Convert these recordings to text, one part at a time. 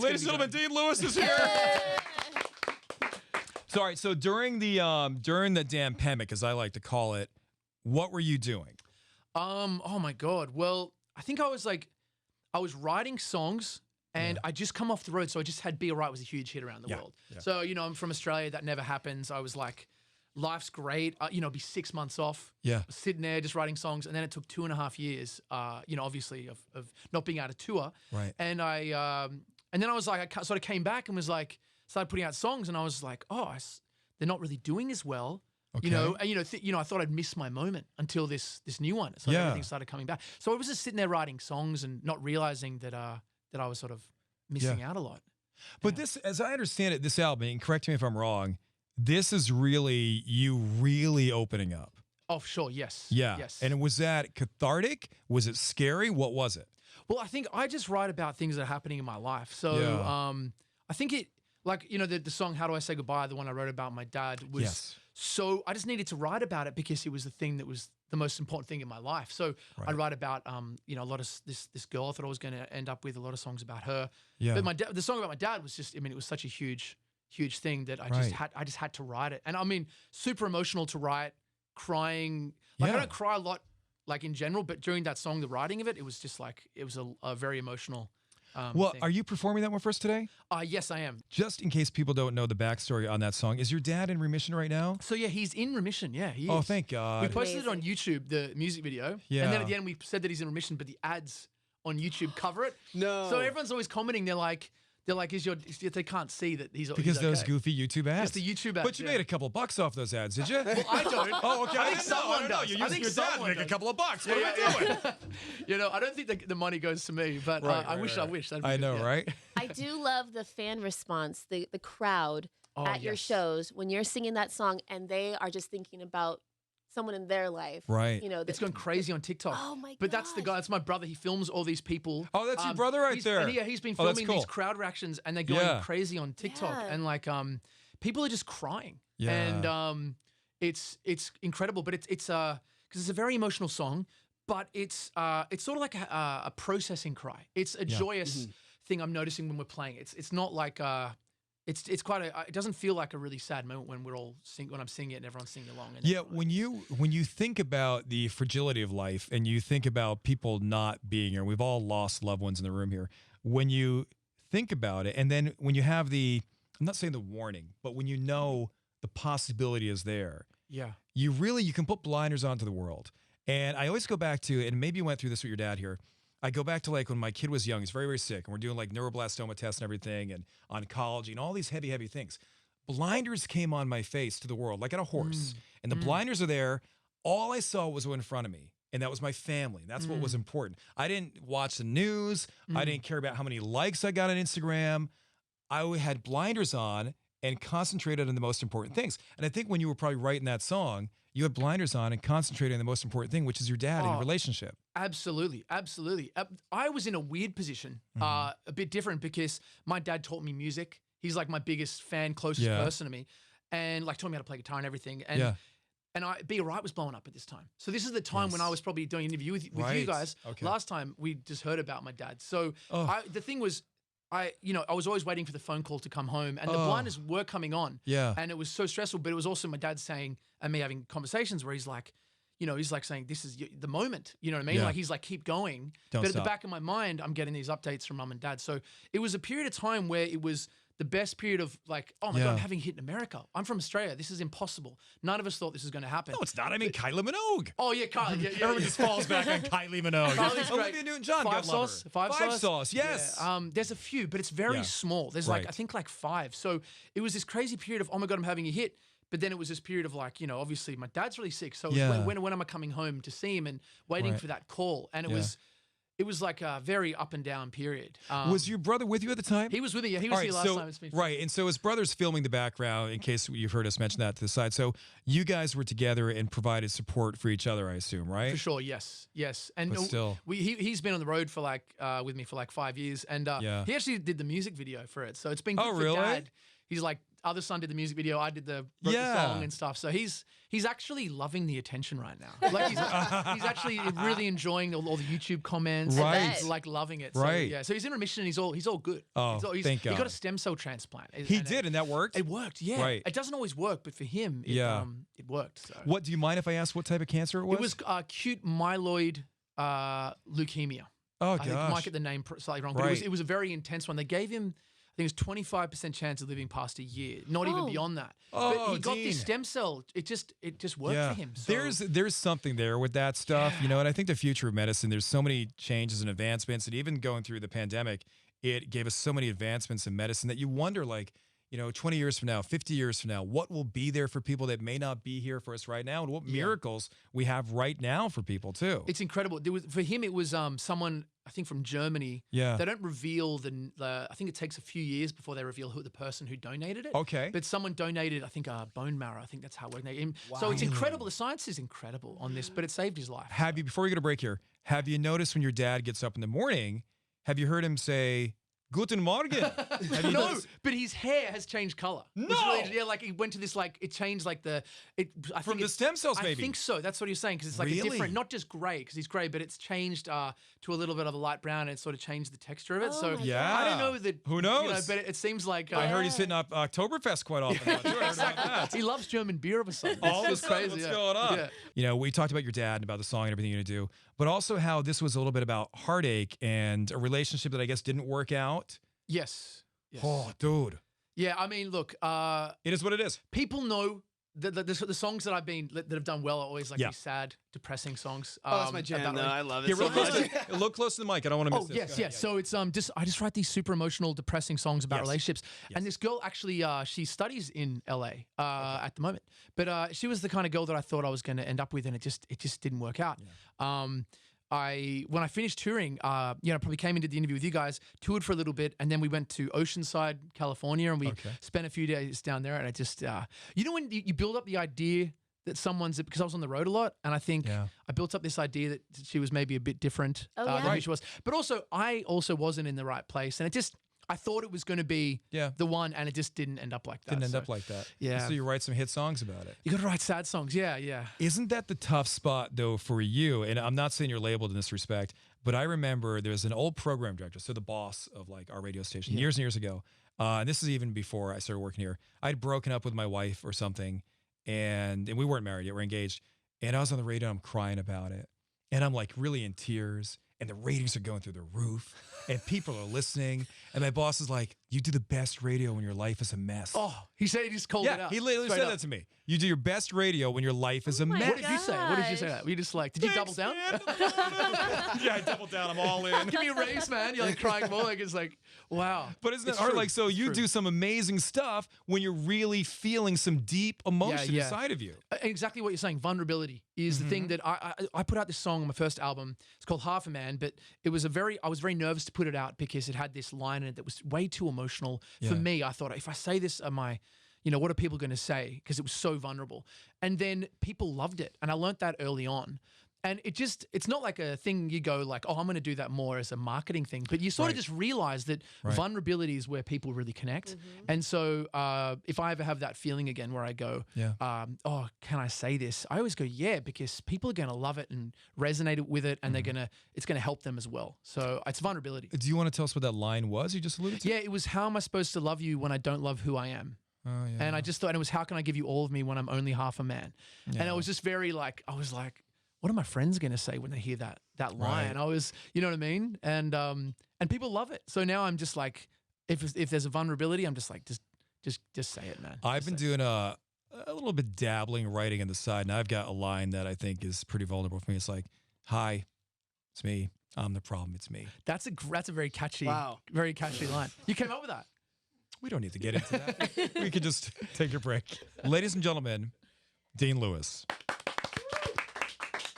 Ladies and gentlemen, Dean Lewis is here. So, all right. So during the damn pandemic, as I like to call it, what were you doing? Oh my God. Well, I think I was writing songs and I just come off the road. So I just had Be Alright was a huge hit around the world. Yeah. So, I'm from Australia. That never happens. I was like, life's great. It'd be 6 months off. Yeah. Sitting there just writing songs. And then it took 2.5 years, obviously of not being able to tour. Right. And and then I was like, I sort of came back and was like, started putting out songs and I was like, they're not really doing as well. Okay. I thought I'd miss my moment until this new one. So everything started coming back. So I was just sitting there writing songs and not realizing that I was sort of missing out a lot. But this, as I understand it, this album, and correct me if I'm wrong, this is really you really opening up. Oh, sure. Yes. Yeah. Yes. And was that cathartic? Was it scary? What was it? Well, I think I just write about things that are happening in my life. So I think it, like, the song How Do I Say Goodbye, the one I wrote about my dad, was so I just needed to write about it because it was the thing that was the most important thing in my life. So I write about, a lot of this girl I thought I was going to end up with, a lot of songs about her. Yeah. But the song about my dad was just, it was such a huge thing that I just had to write it. And I mean, super emotional to write, crying. Like I don't cry a lot, like in general, but during that song, the writing of it, it was just like, it was a very emotional thing. Are you performing that one for us today? Yes, I am. Just in case people don't know the backstory on that song, is your dad in remission right now? So yeah, he's in remission. Yeah, he is. Oh, thank God. We posted it on YouTube, the music video. Yeah. And then at the end, we said that he's in remission, but the ads on YouTube cover it. No. So everyone's always commenting. They're like, they can't see that he's Because okay. those goofy YouTube ads. It's the YouTube ads. But you made a couple bucks off those ads, did you? Well, I don't. Oh, okay. I think someone does. You're I using think your dad to someone make a does. couple of bucks. What are we doing? I don't think the money goes to me, but I wish. That'd be I good, know, yeah. right? I do love the fan response, the crowd at your yes. shows when you're singing that song and they are just thinking about someone in their life. Right. It's going crazy on TikTok. Oh my But that's the gosh. guy. That's my brother. He films all these people. Oh, that's your brother right there. And he's been Oh, that's filming cool. these crowd reactions, and they're going crazy on TikTok. Yeah. And like, people are just crying. Yeah. And it's incredible. But it's because it's a very emotional song. But it's sort of like a processing cry. It's a joyous thing I'm noticing when we're playing. It's not like it's quite it doesn't feel like a really sad moment when we're all when I'm singing it and everyone's singing along. And When you think about the fragility of life and you think about people not being here, we've all lost loved ones in the room here. When you think about it, and then when you have I'm not saying the warning, but when you know the possibility is there, you can put blinders onto the world. And I always go back to, and maybe you went through this with your dad here, I go back to like when my kid was young, he's very, very sick, and we're doing like neuroblastoma tests and everything, and oncology and all these heavy, heavy things. Blinders came on my face to the world, like on a horse. And the blinders are there. All I saw was what in front of me. And that was my family. That's what was important. I didn't watch the news. I didn't care about how many likes I got on Instagram. I had blinders on and concentrated on the most important things. And I think when you were probably writing that song, you had blinders on and concentrated on the most important thing, which is your dad and your relationship. Absolutely. Absolutely. I was in a weird position, a bit different because my dad taught me music. He's like my biggest fan, closest person to me, and like taught me how to play guitar and everything. And Be Alright was blowing up at this time. So this is the time when I was probably doing an interview with you guys. Okay. Last time we just heard about my dad. So the thing was, I was always waiting for the phone call to come home, and the blinders were coming on. Yeah. And it was so stressful, but it was also my dad saying, and me having conversations where he's like, he's like saying, this is the moment, you know what I mean? Yeah. Like, he's like, keep going. Don't but at stop. the back of my mind, I'm getting these updates from mum and dad. So it was a period of time where it was the best period of like, oh my God, I'm having a hit in America. I'm from Australia. This is impossible. None of us thought this was going to happen. No, it's not. I mean, Kylie Minogue. Oh yeah, Kylie. Yeah, Everyone just falls back on Kylie Minogue. Kylie's great. Olivia Newton-John, Five God love Sauce. her. Five Sauce, yes. Yeah. There's a few, but it's very small. There's like, I think like 5. So it was this crazy period of, oh my God, I'm having a hit. But then it was this period of like, obviously my dad's really sick. So it was when am I coming home to see him and waiting for that call? And it was like a very up and down period. Was your brother with you at the time? He was with me. Yeah, he was here last time. It's been right, and so his brother's filming the background, in case you've heard us mention that to the side. So you guys were together and provided support for each other, I assume, right? For sure, yes. And But still. he's been on the road for like with me for like 5 years, and he actually did the music video for it. So it's been good for really? Dad. he's like, other son did the music video, I did wrote the song and stuff. So he's actually loving the attention right now. Like he's actually really enjoying all the YouTube comments. Right. He's like loving it. So, Right. yeah. So he's in remission and he's all good. Oh, thank God. He got a stem cell transplant. He did, and that worked? It worked, yeah. Right. It doesn't always work, but for him, it worked. So. What, do you mind if I ask what type of cancer it was? It was acute myeloid leukemia. Oh, I gosh. think I might get the name slightly wrong, but it was a very intense one. They gave him, I think it was 25% chance of living past a year, not even beyond that. But he got this stem cell. It just worked for him. So. There's something there with that stuff, you know, and I think the future of medicine, there's so many changes and advancements, and even going through the pandemic, it gave us so many advancements in medicine that you wonder, like, you know, 20 years from now, 50 years from now, what will be there for people that may not be here for us right now, and what miracles we have right now for people too. It's incredible. For him, it was someone, I think, from Germany. Yeah. They don't reveal I think it takes a few years before they reveal the person who donated it. Okay. But someone donated, I think, bone marrow. I think that's how it worked. Wow. So it's incredible. The science is incredible on this, but it saved his life. Before we go to break here, have you noticed when your dad gets up in the morning, have you heard him say, Guten Morgen? No, but his hair has changed color. No! Like he went to this, like, it changed like from the stem cells, maybe? I think so. That's what he was saying, because it's like a different, not just gray, because he's gray, but it's changed to a little bit of a light brown, and it sort of changed the texture of it. Oh so my yeah. I don't know that. Who knows? You know, but it seems like. I heard he's hitting up Oktoberfest quite often. I heard about that. He loves German beer of a sudden. All It's of a just sudden, crazy. what's going on? Yeah. You know, we talked about your dad and about the song and everything you're going to do, but also how this was a little bit about heartache and a relationship that I guess didn't work out. Yes. Oh, dude. Yeah, I mean, look. It is what it is. People know the songs that that have done well are always like these sad, depressing songs. That's my jam. No, I love it. Get so look close to the mic. I don't want to miss this. Yes. So it's I just write these super emotional, depressing songs about relationships. Yes. And this girl actually she studies in LA at the moment, but she was the kind of girl that I thought I was going to end up with, and it just didn't work out. Yeah. When I finished touring, probably came into the interview with you guys, toured for a little bit, and then we went to Oceanside, California, and we spent a few days down there. And I just, when you build up the idea that someone's, because I was on the road a lot, and I think I built up this idea that she was maybe a bit different than who she was. But also, I also wasn't in the right place, and I thought it was going to be the one, and it just didn't end up like that. Didn't end up like that. Yeah. So you write some hit songs about it. You got to write sad songs. Yeah. Isn't that the tough spot, though, for you? And I'm not saying you're labeled in this respect, but I remember there's an old program director, so the boss of like our radio station years and years ago. And this is even before I started working here. I'd broken up with my wife or something, and we weren't married yet. We're engaged. And I was on the radio, and I'm crying about it. And I'm like really in tears. And the ratings are going through the roof, and people are listening. And my boss is like, "You do the best radio when your life is a mess." Oh, he said he just called it out. He literally said that to me. You do your best radio when your life is a mess. What did you say? What did you say? That? Were you just like, did you double down? Yeah, I doubled down. I'm all in. Give me a raise, man. You're like crying more. Like it's like, wow. But isn't it hard? Like, so you do some amazing stuff when you're really feeling some deep emotion inside of you. Exactly what you're saying. Vulnerability is the thing that I put out this song on my first album. It's called Half a Man, but I was very nervous to put it out because it had this line in it that was way too emotional for me. I thought, if I say this, what are people going to say? Because it was so vulnerable. And then people loved it. And I learned that early on. And it's not like a thing you go like, oh, I'm going to do that more as a marketing thing. But you sort of just realize that vulnerability is where people really connect. And so if I ever have that feeling again where I go, oh, can I say this? I always go, yeah, because people are going to love it and resonate with it, and it's going to help them as well. So it's vulnerability. Do you want to tell us what that line was you just alluded to? Yeah, it was, how am I supposed to love you when I don't love who I am? Oh, yeah. And I just thought, and it was, how can I give you all of me when I'm only half a man? And I was just very like, I was like, what are my friends going to say when they hear that line? I was, you know what I mean? And people love it. So now I'm just like, if there's a vulnerability, I'm just like, just say it, man. I've been doing a little bit dabbling writing on the side, and I've got a line that I think is pretty vulnerable for me. It's like, hi, it's me. I'm the problem. It's me. That's a very catchy, very catchy line. You came up with that. We don't need to get into that. We could just take a break. Ladies and gentlemen, Dean Lewis.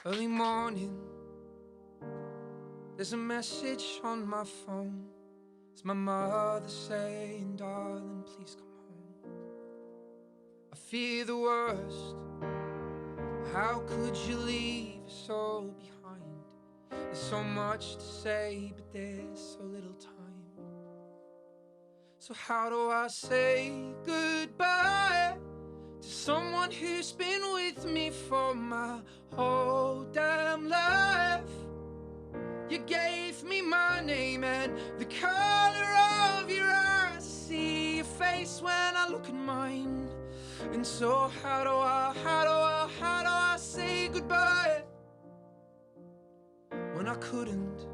Early morning, there's a message on my phone. It's my mother saying, darling, please come home. I fear the worst. How could you leave us all behind? There's so much to say, but there's so little time. So how do I say goodbye to someone who's been with me for my whole damn life? You gave me my name and the color of your eyes. I see your face when I look at mine. And so how do I say goodbye when I couldn't?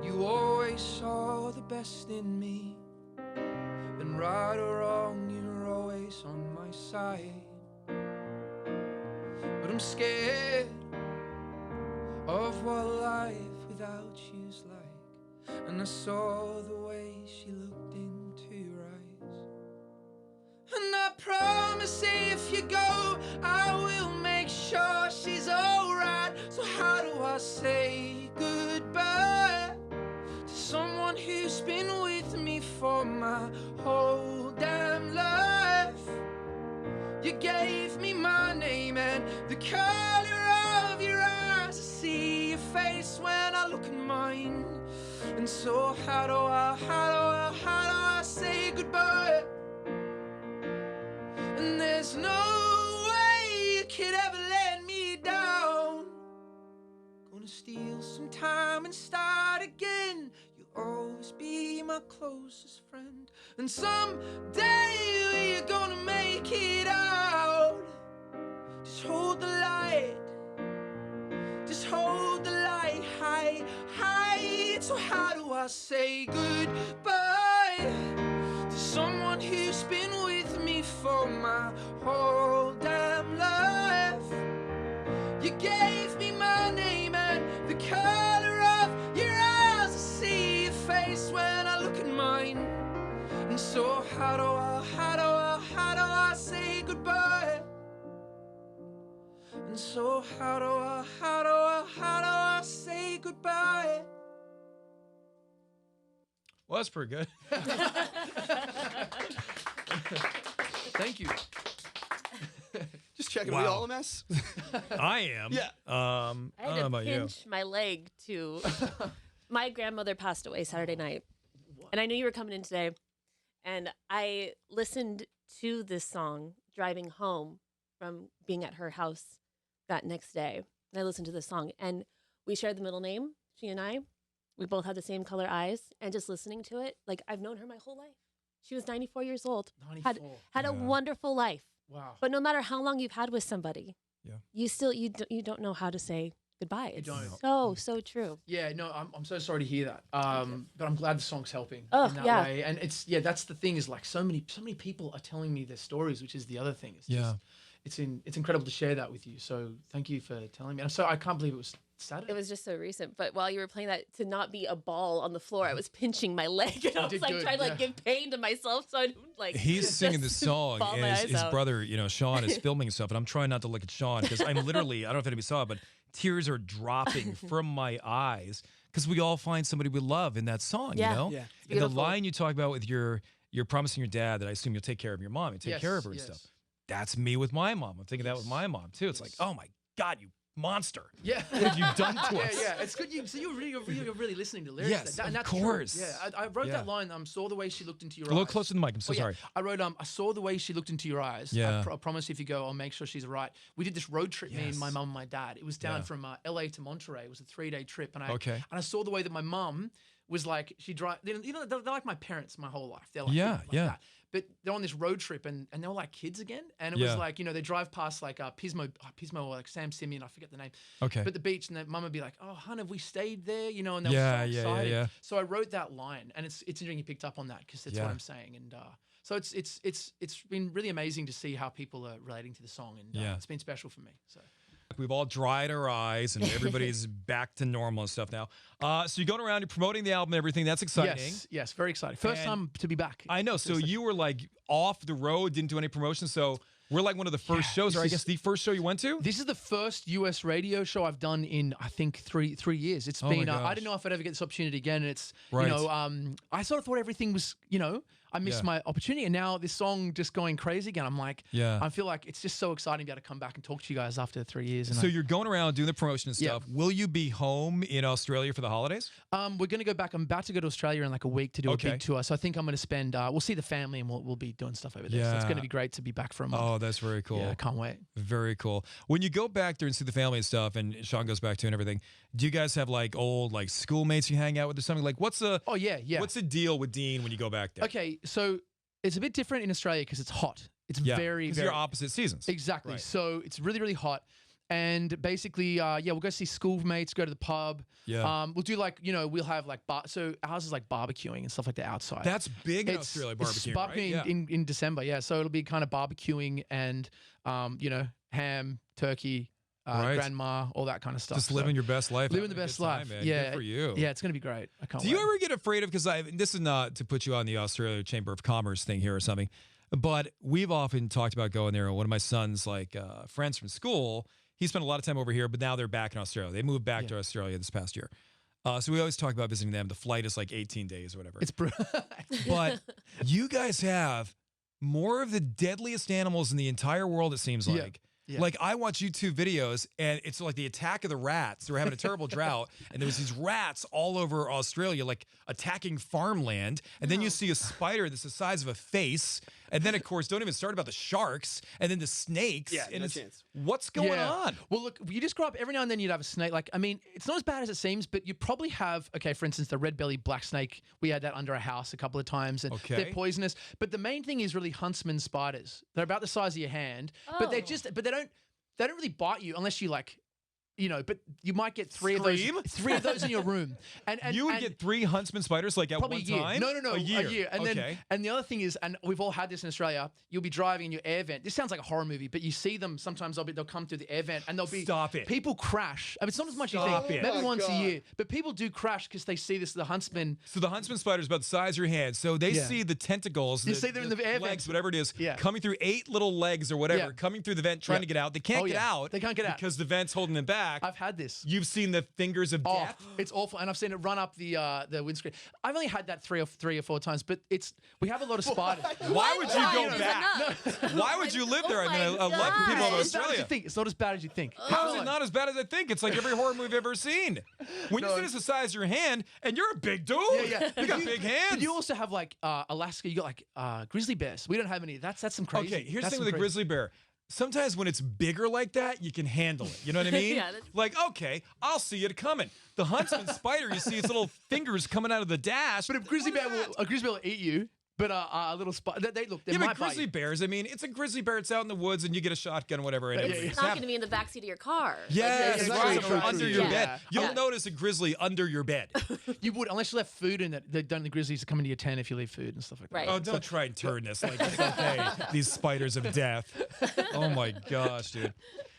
You always saw the best in me, and right or wrong, you're always on my side. But I'm scared of what life without you's like. And I saw the way she looked into your eyes. And I promise if you go, I will make sure she's alright. So how do I say goodbye to someone who's been with me for my whole damn life? You gave me my name and the color of your eyes. I see your face when I look at mine. And so how do I say goodbye? And there's no way you could ever let me down. Gonna steal some time and start again. You'll always be my closest friend. And someday we're gonna make it out. Just hold the light. Just hold the light high, high. So how do I say goodbye to someone who's been with me for my whole damn life? You gave me my name and the color of your eyes. I see your face when I look at mine. And so how do I say goodbye? And so how do I say goodbye? Well, that's pretty good. Thank you. Just checking. Wow. We all a mess? I am. Yeah. I I don't had know to about you. pinch my leg to. My grandmother passed away Saturday night, and I knew you were coming in today, and I listened to this song driving home from being at her house that next day. And I listened to this song, and we shared the middle name. She and I, we both had the same color eyes, and just listening to it, like I've known her my whole life. She was 94 years old. 94. Had a Yeah. wonderful life. Wow. But no matter how long you've had with somebody, Yeah. you don't know how to say goodbye. It's don't. so true. Yeah, no, I'm so sorry to hear that. But I'm glad the song's helping Oh, in that yeah. way. And it's that's the thing is like so many people are telling me their stories, which is the other thing. It's Yeah. just, it's incredible to share that with you. So thank you for telling me. I can't believe it was Saturday. It was just so recent. But while you were playing that, to not be a ball on the floor, I was pinching my leg, and I was did like good, trying to yeah. like give pain to myself, so I don't like. He's singing just this song, bawl my and eyes his out. brother, Sean, is filming stuff, and I'm trying not to look at Sean because I'm literally, I don't know if anybody saw it, but tears are dropping from my eyes because we all find somebody we love in that song, Yeah. you know? Yeah. And the Beautiful. line you talk about with you're promising your dad that I assume you'll take care of your mom and take Yes, care of her and yes. stuff. That's me with my mom. I'm thinking that with Yes. my mom too. It's like, Yes. oh my God, you monster. Yeah. What have you done to Yeah, us? yeah, it's good. So you're really listening to lyrics. Yes, and of that's course. True. Yeah, I wrote Yeah. that line. Saw the way she looked into your A little eyes. closer to the mic. I'm so Oh, yeah. sorry. I wrote, I saw the way she looked into your eyes. Yeah. I promise if you go, I'll make sure she's right. We did this road trip, me and my Yes. mum and my dad. It was down Yeah. from LA to Monterey. It was a 3-day trip. And Okay. And I saw the way that my mum was like, she drive, they're like my parents my whole life. They're like, Yeah, like yeah. that. But they're on this road trip and they were like kids again. And it Yeah. was like, they drive past like Pismo or like Sam Simeon, I forget the name. Okay. But the beach, and then mum would be like, "Oh, hun, have we stayed there?" And they Yeah, were so yeah, excited. yeah. So I wrote that line, and it's interesting you picked up on that because that's Yeah. what I'm saying. And so it's been really amazing to see how people are relating to the song, and Yeah. it's been special for me. So We've all dried our eyes and everybody's back to normal and stuff now. So you're going around, you're promoting the album and everything. That's exciting. yes, very exciting. First And time to be back. I know. So you were like off the road, didn't do any promotion. So We're like one of the first shows, or I guess the first show you went to? This is the first US radio show I've done in, I think, three years. It's been, I didn't know if I'd ever get this opportunity again. And it's, Right. you know, I sort of thought everything was, you know, I missed my opportunity. And now this song just going crazy again. I'm like, I feel like it's just so exciting to be able to come back and talk to you guys after 3 years. And So you're going around doing the promotion and stuff. Will you be home in Australia for the holidays? we're going to go back. I'm about to go to Australia in like a week to do a big tour. So I think I'm going to spend, we'll see the family and we'll be doing stuff over there. So it's going to be great to be back for a month. Oh, that's very cool. Yeah, I can't wait. Very cool. When you go back there and see the family and stuff, and Sean goes back to and everything, do you guys have like old like schoolmates you hang out with or something? Like what's the what's the deal with Dean when you go back there? Okay, so it's a bit different in Australia because it's hot. It's very, because very you're opposite seasons. Exactly. Right. So it's really, really hot. And basically, we'll go see schoolmates, go to the pub. Yeah. We'll do like, you know, we'll have like, so ours is like barbecuing and stuff like that outside. That's big in Australia, It's barbecuing, barbecuing right? in December, So it'll be kind of barbecuing and, you know, ham, turkey, grandma, all that kind of stuff. Just living your best life. Living the having a best good time, life. man. Yeah. Good for you. Yeah, it's going to be great. I can't Do wait. you ever get afraid of, because this is not to put you on the Australia Chamber of Commerce thing here or something, but we've often talked about going there. One of my son's like friends from school, he spent a lot of time over here, but now they're back in Australia. They moved back to Australia this past year. So we always talk about visiting them. The flight is like 18 days or whatever. It's But you guys have more of the deadliest animals in the entire world, it seems like. Yeah. Like I watch YouTube videos and it's like the attack of the rats. They were having a terrible drought and there was these rats all over Australia like attacking farmland. And then you see a spider that's the size of a face. And then of course, don't even start about the sharks and then the snakes. Yeah, and no it's, chance. what's going on? Well, look, you just grow up every now and then you'd have a snake. Like, I mean, it's not as bad as it seems, but you probably have, okay, for instance, the red belly black snake. We had that under our house a couple of times and they're poisonous. But the main thing is really huntsman spiders. They're about the size of your hand, but they don't really bite you unless you like, you know, but you might get three of those in your room. And you would get 3 huntsman spiders like at probably one a year. time? No, A year. And then, and the other thing is, and we've all had this in Australia, you'll be driving in your air vent. This sounds like a horror movie, but you see them sometimes. They'll come through the air vent, and they'll be people crash. I mean, it's not as much as you think. Maybe once a year, but people do crash because they see the huntsman. So the huntsman spider is about the size of your hand. So they see the tentacles, You see them in the air legs, vents. whatever it is, coming through 8 little legs or whatever, coming through the vent, trying to get out. They can't get out. They can't get out because the vent's holding them back. I've had this. You've seen the fingers of death. It's awful, and I've seen it run up the windscreen. I've only had that three or four times, but we have a lot of spiders. Why would you go Times back? Why would you live there? I mean, I love God. people in It's not as you Australia. think. It's not as bad as you think. How is it not as bad as I think? It's like every horror movie I've ever seen. When you say it's the size of your hand, and you're a big dude. Yeah. You got big hands. But you also have like Alaska. You got like grizzly bears. We don't have any. That's some crazy. Okay, here's the That's thing some with a crazy. grizzly bear. Sometimes when it's bigger like that, you can handle it. You know what I mean? Yeah, that's- Like, okay, I'll see it coming. The huntsman spider, you see its little fingers coming out of the dash. But a grizzly bear will eat you. But a little spider. They Yeah, might but grizzly bite bears, I mean, it's a grizzly bear. It's out in the woods and you get a shotgun or whatever. And It's not going to be in the backseat of your car. Yes, it's right. true, Or true, under true, your yeah. bed. You don't notice a grizzly under your bed. you. You would unless you left food in it. The grizzlies come into your tent if you leave food and stuff like that. Right. Oh, don't try and turn this like it's okay. These spiders of death. Oh my gosh, dude.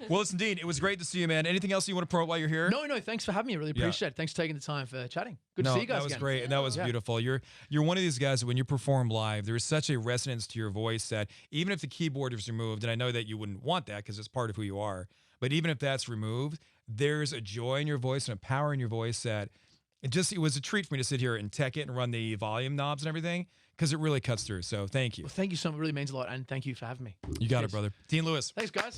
Well, listen, Dean, it was great to see you, man. Anything else you want to promote while you're here? No. Thanks for having me. I really appreciate it. Thanks for taking the time for chatting. Good to see you guys that was again. great, and that was beautiful. You're one of these guys that when you perform live, there's such a resonance to your voice that even if the keyboard is removed, and I know that you wouldn't want that because it's part of who you are, but even if that's removed, there's a joy in your voice and a power in your voice that it was a treat for me to sit here and tech it and run the volume knobs and everything because it really cuts through. So thank you. Well, thank you so much. It really means a lot, and thank you for having me. You got it, brother. Dean Lewis. Thanks, guys.